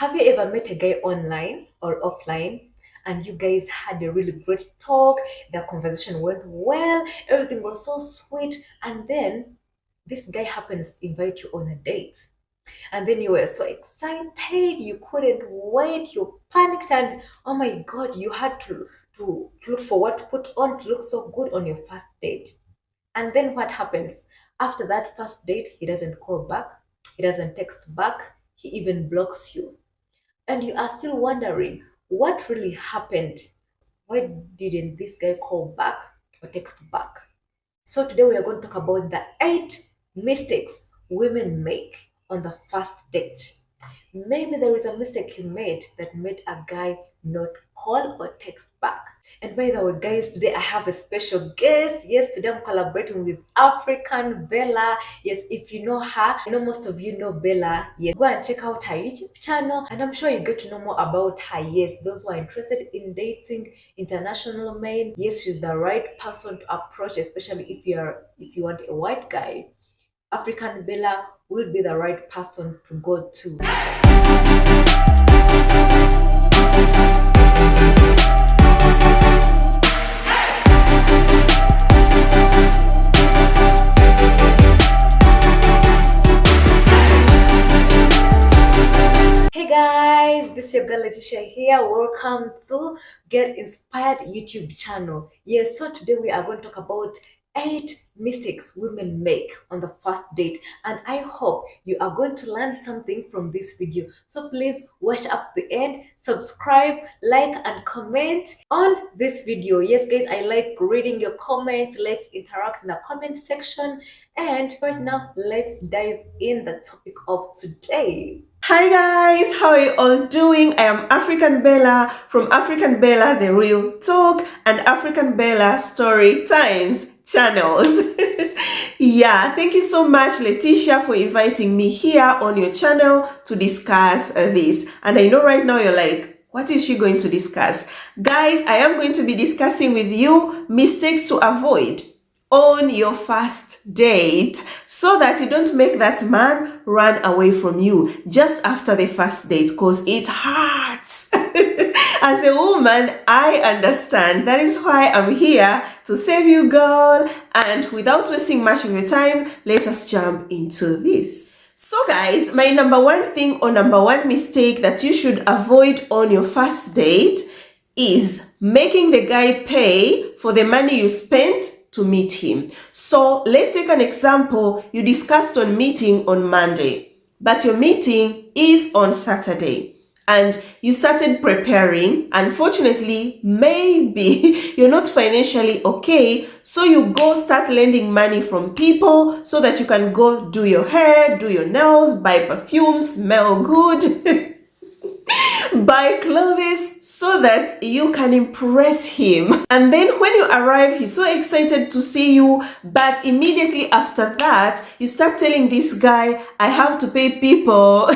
Have you ever met a guy online or offline and you guys had a really great talk, the conversation went well, everything was so sweet, and then this guy happens to invite you on a date? And then you were so excited, you couldn't wait, you panicked, and oh my god, you had to look for what to put on to look so good on your first date. And then what happens? After that first date, he doesn't call back, he doesn't text back, he even blocks you. And you are still wondering what really happened. Why didn't this guy call back or text back? So today we are going to talk about the 8 mistakes women make on the first date. Maybe there is a mistake you made that made a guy not call or text back. And by the way, guys, today I have a special guest. Yes, today I'm collaborating with African Bella. Yes, if you know her, I know most of you know Bella. Yes, go and check out her YouTube channel, and I'm sure you get to know more about her. Yes, those who are interested in dating international men, yes, she's the right person to approach, especially if you want a white guy. African Bella will be the right person to go to. Hey guys, this is your girl Letitia here. Welcome to Get Inspired YouTube channel. Yes, so today we are going to talk about 8 mistakes women make on the first date, and I hope you are going to learn something from this video. So please watch up to the end, subscribe, like, and comment on this video. Yes, guys, I like reading your comments. Let's interact in the comment section. And right now, let's dive in the topic of today. Hi guys, how are you all doing? I am African Bella from African Bella The Real Talk and African Bella Story Times channels. Yeah, thank you so much, Letitia, for inviting me here on your channel to discuss this. And I know right now you're like, what is she going to discuss? Guys, I am going to be discussing with you mistakes to avoid on your first date so that you don't make that man run away from you just after the first date, because it hurts. As a woman, I understand. That is why I'm here to save you, girl. And without wasting much of your time, let us jump into this. So guys, my number one thing or number one mistake that you should avoid on your first date is making the guy pay for the money you spent to meet him. So let's take an example. You discussed on meeting on Monday, but your meeting is on Saturday and you started preparing. Unfortunately, maybe you're not financially okay, so you go start lending money from people so that you can go do your hair, do your nails, buy perfume, smell good. Buy clothes so that you can impress him. And then when you arrive, he's so excited to see you, but immediately after that, you start telling this guy, I have to pay people.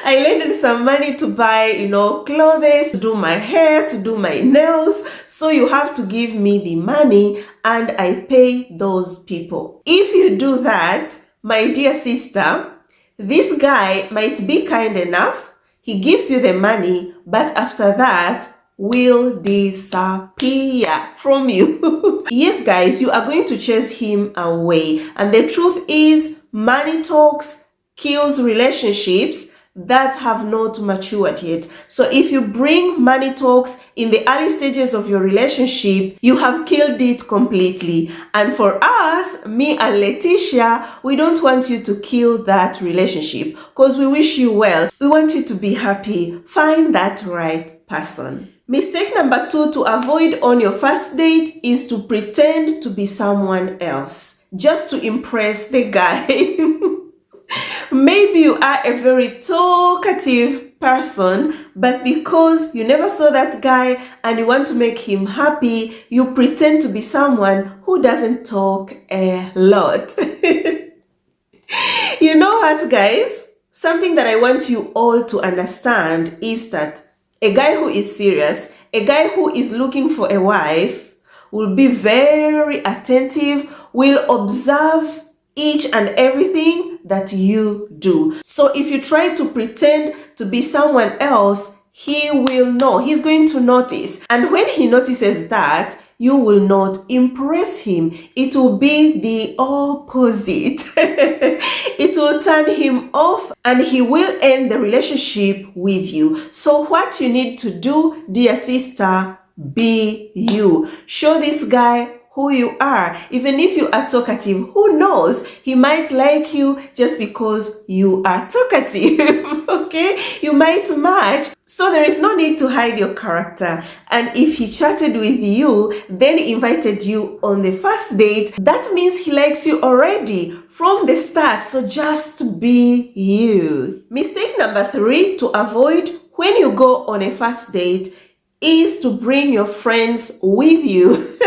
I lended some money to buy, clothes, to do my hair, to do my nails. So you have to give me the money and I pay those people. If you do that, my dear sister, this guy might be kind enough. He gives you the money, but after that, will disappear from you. Yes, guys, you are going to chase him away. And the truth is, money talks kills relationships that have not matured yet. So if you bring money talks in the early stages of your relationship, you have killed it completely. And for us, me and Letitia, we don't want you to kill that relationship because we wish you well. We want you to be happy. Find that right person. Mistake number 2 to avoid on your first date is to pretend to be someone else just to impress the guy. Maybe you are a very talkative person, but because you never saw that guy and you want to make him happy, you pretend to be someone who doesn't talk a lot. You know what, guys? Something that I want you all to understand is that a guy who is serious, a guy who is looking for a wife, will be very attentive, will observe each and everything that you do. So if you try to pretend to be someone else, he will know. He's going to notice. And when he notices that, you will not impress him. It will be the opposite. It will turn him off and he will end the relationship with you. So what you need to do, dear sister, be you. Show this guy who you are. Even if you are talkative, who knows? He might like you just because you are talkative. Okay? You might match. So there is no need to hide your character. And if he chatted with you, then invited you on the first date, that means he likes you already from the start. So just be you. Mistake number 3 to avoid when you go on a first date is to bring your friends with you.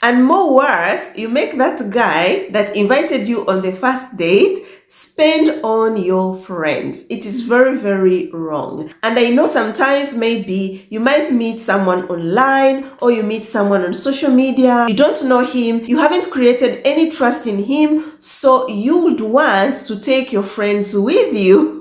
And more worse, you make that guy that invited you on the first date spend on your friends. It is very, very wrong. And I know sometimes maybe you might meet someone online or you meet someone on social media. You don't know him. You haven't created any trust in him. So you would want to take your friends with you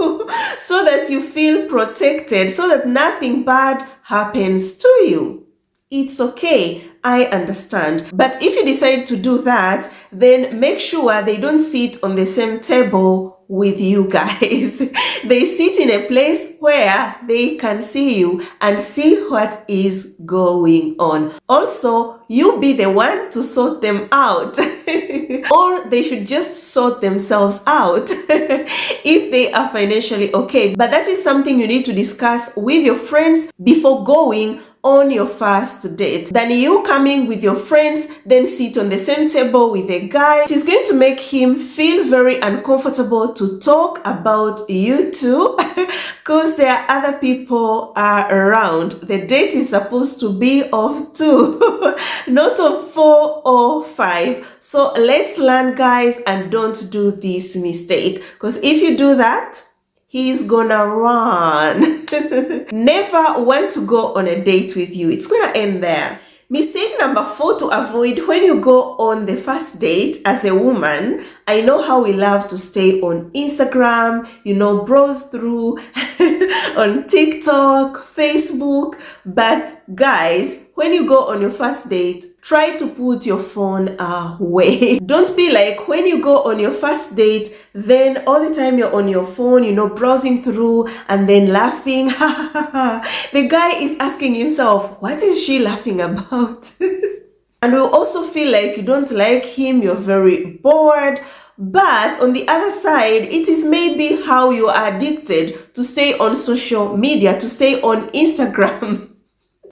so that you feel protected, so that nothing bad happens to you. It's okay, I understand. But if you decide to do that, then make sure they don't sit on the same table with you guys. They sit in a place where they can see you and see what is going on. Also, you be the one to sort them out. Or they should just sort themselves out if they are financially okay. But that is something you need to discuss with your friends before going on your first date. Than you coming with your friends, then sit on the same table with a guy. It is going to make him feel very uncomfortable to talk about you two because there are other people around. The date is supposed to be of 2, not of 4 or 5. So let's learn, guys, and don't do this mistake, because if you do that, he's gonna run. Never want to go on a date with you. It's gonna end there. Mistake number 4 to avoid when you go on the first date as a woman. I know how we love to stay on Instagram, browse through on TikTok, Facebook. But guys, when you go on your first date, try to put your phone away. Don't be like when you go on your first date, then all the time you're on your phone, browsing through and then laughing. The guy is asking himself, what is she laughing about? And will also feel like you don't like him, you're very bored. But on the other side, it is maybe how you are addicted to stay on social media, to stay on Instagram.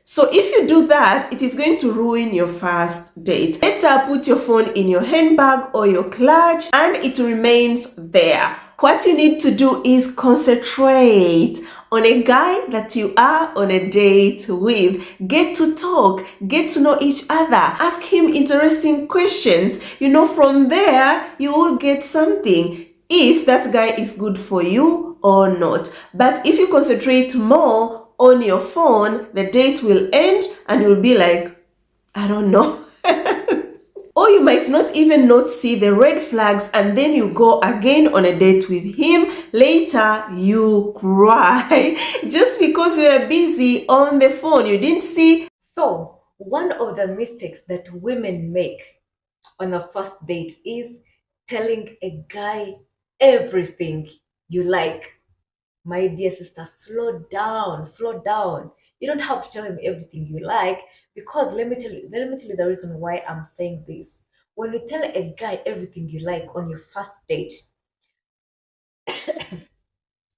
So if you do that, it is going to ruin your first date. Better put your phone in your handbag or your clutch and it remains there. What you need to do is concentrate on a guy that you are on a date with. Get to talk, get to know each other, ask him interesting questions. From there, you will get something if that guy is good for you or not. But if you concentrate more on your phone, the date will end and you'll be like, I don't know. Or you might not even not see the red flags and then you go again on a date with him. Later, you cry just because you are busy on the phone. You didn't see. So, one of the mistakes that women make on a first date is telling a guy everything you like. My dear sister, slow down, slow down. You don't have to tell him everything you like, because let me tell you the reason why I'm saying this. When you tell a guy everything you like on your first date,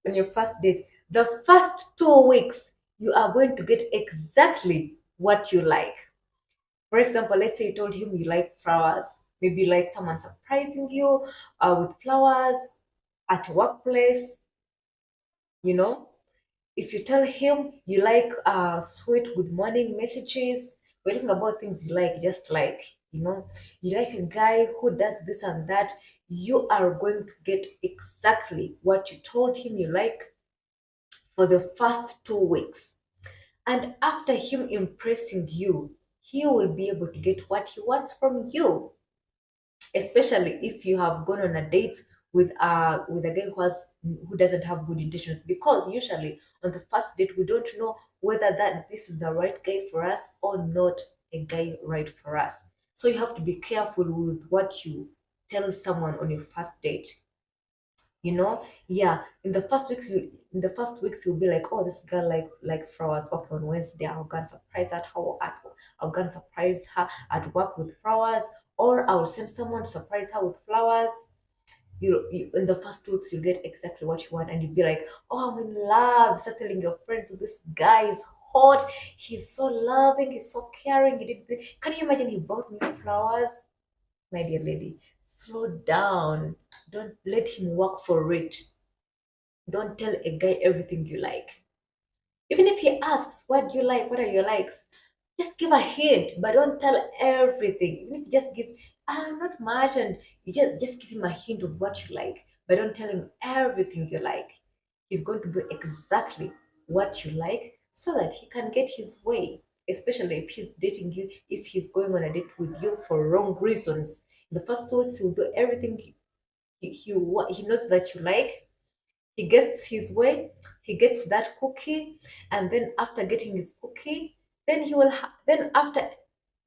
the first 2 weeks, you are going to get exactly what you like. For example, let's say you told him you like flowers. Maybe you like someone surprising you with flowers at workplace, you know. If you tell him you like sweet good morning messages, we're talking about things you like, just like, you like a guy who does this and that, you are going to get exactly what you told him you like for the first 2 weeks. And after him impressing you, he will be able to get what he wants from you. especially if you have gone on a date with a guy who doesn't have good intentions, because usually on the first date we don't know whether that this is the right guy for us or not a guy right for us. So you have to be careful with what you tell someone on your first date. Yeah, in the first weeks you'll be like, oh, this girl likes flowers. Okay, on Wednesday I'll go and surprise that how at I'll go and surprise her at work with flowers, or I'll send someone to surprise her with flowers. You in the first weeks you get exactly what you want, and you'll be like, oh, I'm in love. Start telling your friends, this guy is hot, he's so loving, he's so caring, can you imagine he brought me flowers? My dear lady, slow down. Don't let him work for it. Don't tell a guy everything you like. Even if he asks, what do you like? What are your likes? Just give a hint, but don't tell everything. Even if you just give, not much, and you just give him a hint of what you like, but don't tell him everything you like. He's going to do exactly what you like so that he can get his way, especially if he's dating you, if he's going on a date with you for wrong reasons. In the first 2 weeks, he'll do everything he knows that you like. He gets his way, he gets that cookie, and then after getting his cookie, then after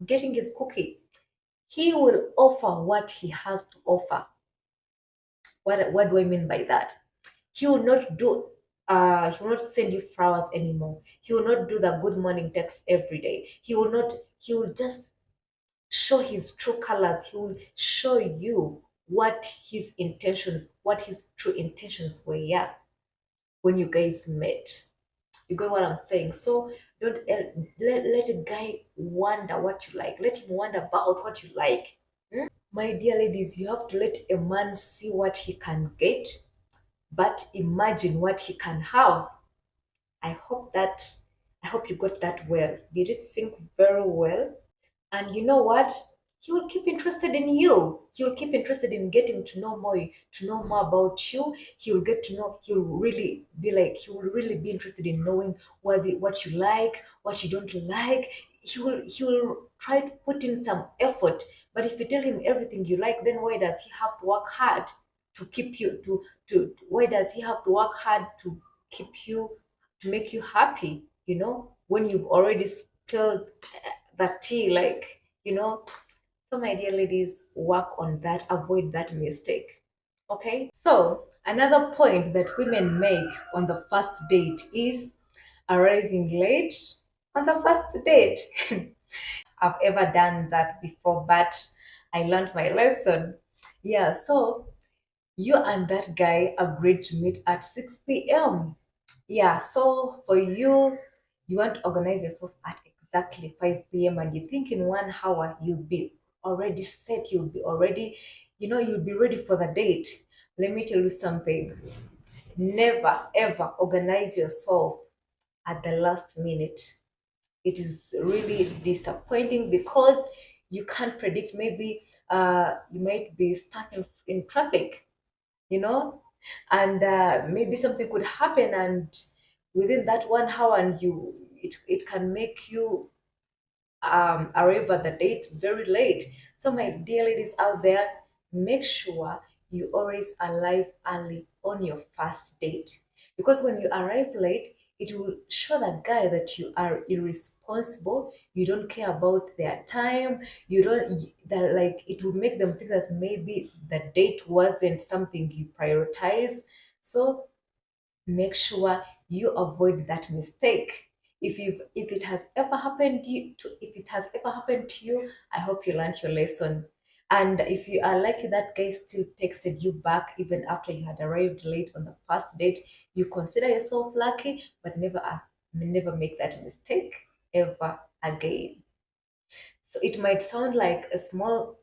getting his cookie, he will offer what he has to offer. What do I mean by that? He will not do he will not send you flowers anymore. He will not do the good morning text every day. He will just show his true colors. He will show you what his true intentions were, yeah, when you guys met. You get what I'm saying? So don't let a guy wonder what you like. Let him wonder about what you like. My dear ladies, you have to let a man see what he can get, but imagine what he can have. I hope that I hope you got that well. Did it sink very well? And you know what? He will keep interested in you. He will keep interested in getting to know more about you. He will get to know. He will really be interested in knowing what you like, what you don't like. He will try to put in some effort. But if you tell him everything you like, then why does he have to work hard to keep you to why does he have to work hard to keep you to make you happy? When you've already spilled the tea, so my dear ladies, work on that, avoid that mistake. Okay, so another point that women make on the first date is arriving late on the first date. I've ever done that before, but I learned my lesson. Yeah, so you and that guy agreed to meet at 6 p.m. Yeah, so for you, you want to organize yourself at exactly 5 p.m. and you think in 1 hour you'll be already set, you'll be already, you'll be ready for the date. Let me tell you something. Never ever organize yourself at the last minute. It is really disappointing because you can't predict. Maybe you might be stuck in traffic, you know and maybe something could happen, and within that 1 hour, and it can make you arrive at the date very late. So my dear ladies out there, make sure you always arrive early on your first date, because when you arrive late, it will show the guy that you are irresponsible, you don't care about their time, you don't that like it will make them think that maybe the date wasn't something you prioritize. So make sure you avoid that mistake. If it has ever happened if it has ever happened to you, I hope you learned your lesson. And if you are lucky that guy still texted you back even after you had arrived late on the first date, you consider yourself lucky, but never make that mistake ever again. So it might sound like a small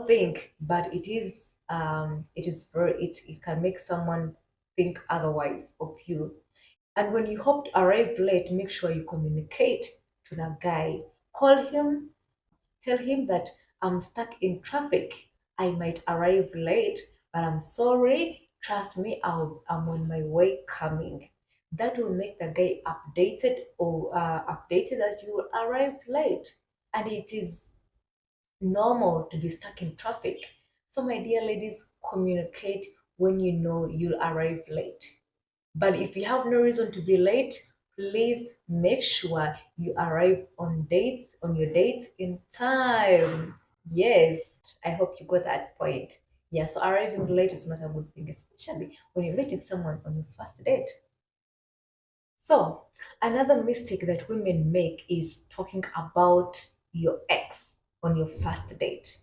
thing, but it can make someone think otherwise of you. And when you hope to arrive late, make sure you communicate to that guy. Call him, tell him that I'm stuck in traffic. I might arrive late, but I'm sorry. Trust me, I'm on my way coming. That will make the guy updated that you will arrive late. And normal to be stuck in traffic. So, my dear ladies, communicate when you know you'll arrive late. But if you have no reason to be late, please make sure you arrive on your dates in time. Yes, I hope you got that point. Yeah, so arriving late is not a good thing, especially when you're meeting someone on your first date. So, another mistake that women make is talking about your ex on your first date.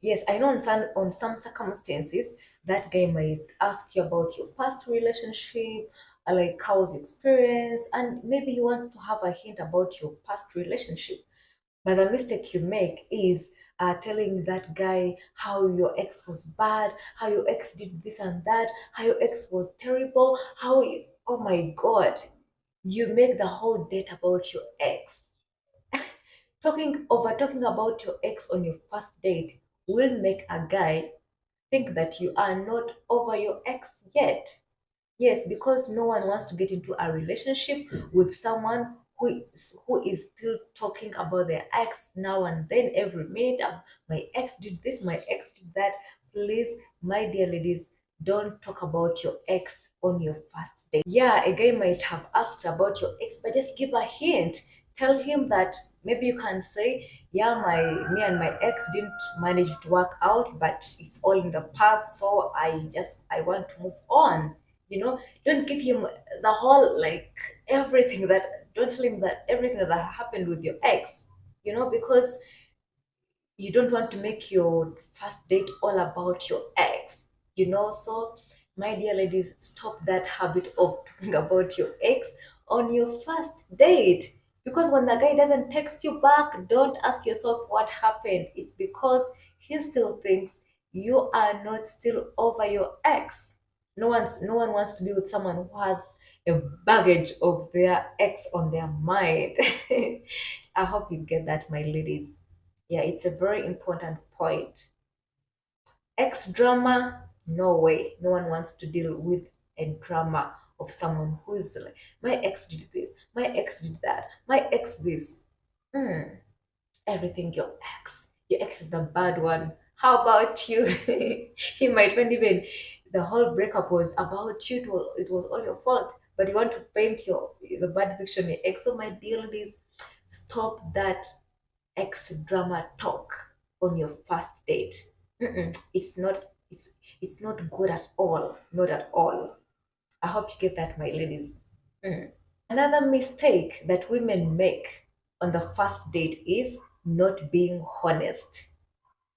Yes, I know on some circumstances that guy might ask you about your past relationship, like how's experience, and maybe he wants to have a hint about your past relationship. But the mistake you make is telling that guy how your ex was bad, how your ex did this and that, how your ex was terrible, oh my God, you make the whole date about your ex. Talking about your ex on your first date will make a guy think that you are not over your ex yet. Yes, because no one wants to get into a relationship with someone who is still talking about their ex now and then every minute. My ex did this, my ex did that. Please, my dear ladies, don't talk about your ex on your first date. Yeah, a guy might have asked about your ex, but just give a hint. Tell him that maybe you can say, yeah, my me and my ex didn't manage to work out, but it's all in the past, so I want to move on. Don't give him the whole, like, everything that don't tell him that everything that happened with your ex, because you don't want to make your first date all about your ex. So my dear ladies, stop that habit of talking about your ex on your first date, because when the guy doesn't text you back, don't ask yourself what happened. It's because he still thinks you are not still over your ex. No one wants to be with someone who has a baggage of their ex on their mind. I hope you get that, my ladies. Yeah, it's a very important point. Ex drama, no way. No one wants to deal with a drama of someone who is like, my ex did this, my ex did that, my ex this. Mm, everything your ex. Your ex is the bad one. How about you? You might find even the whole breakup was about you. It was all your fault. But you want to paint the bad picture on your ex. So my dear ladies, stop that ex drama talk on your first date. It's not good at all. Not at all. I hope you get that, my ladies. Mm. Another mistake that women make on the first date is not being honest.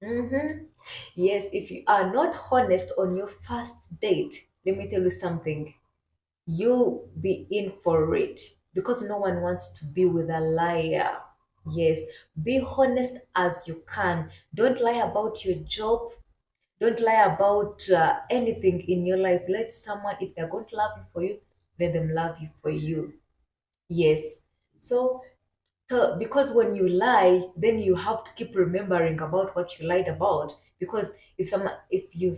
Mhm. Yes, if you are not honest on your first date, let me tell you something. You be in for it, because no one wants to be with a liar. Yes, be honest as you can. Don't lie about your job. Don't lie about anything in your life. Let someone, if they're going to love you for you, let them love you for you. Yes. So, because when you lie, then you have to keep remembering about what you lied about. Because if you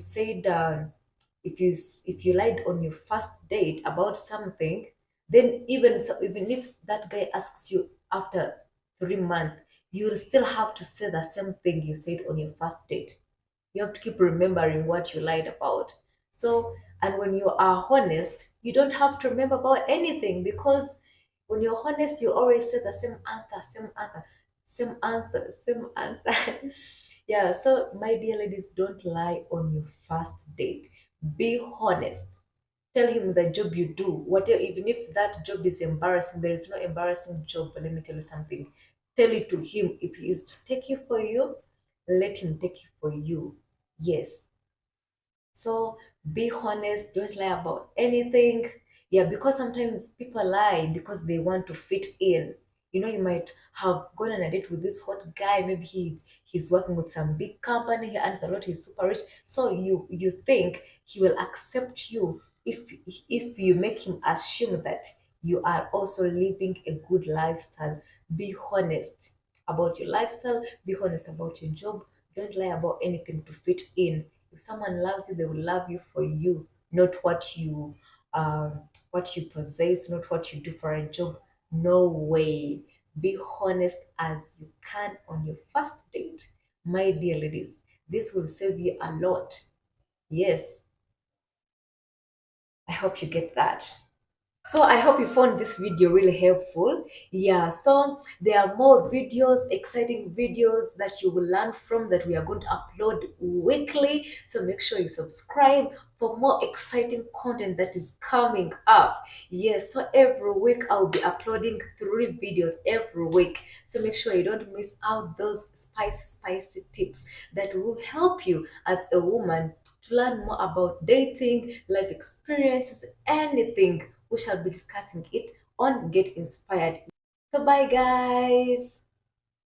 lied on your first date about something, then even if that guy asks you after 3 months, you'll still have to say the same thing you said on your first date. You have to keep remembering what you lied about. So, and when you are honest, you don't have to remember about anything, because when you're honest, you always say the same answer. Yeah, so my dear ladies, don't lie on your first date. Be honest. Tell him the job you do, whatever, even if that job is embarrassing, there is no embarrassing job, but let me tell you something. Tell it to him. If he is to take you for you, let him take you for you. Yes. So be honest, don't lie about anything. Yeah, because sometimes people lie because they want to fit in. You might have gone on a date with this hot guy. Maybe he's working with some big company. He earns a lot. He's super rich. So you think he will accept you if you make him assume that you are also living a good lifestyle. Be honest about your lifestyle. Be honest about your job. Don't lie about anything to fit in. If someone loves you, they will love you for you, not what you possess, not what you do for a job. No way. Be honest as you can on your first date. My dear ladies, this will save you a lot. Yes, I hope you get that. So I hope you found this video really helpful. Yeah, so there are more videos, exciting videos that you will learn from that we are going to upload weekly. So make sure you subscribe for more exciting content that is coming up. Yes, so every week I'll be uploading 3 videos every week. So make sure you don't miss out those spicy tips that will help you as a woman to learn more about dating, life experiences, anything. We shall be discussing it on Get Inspired. So bye guys.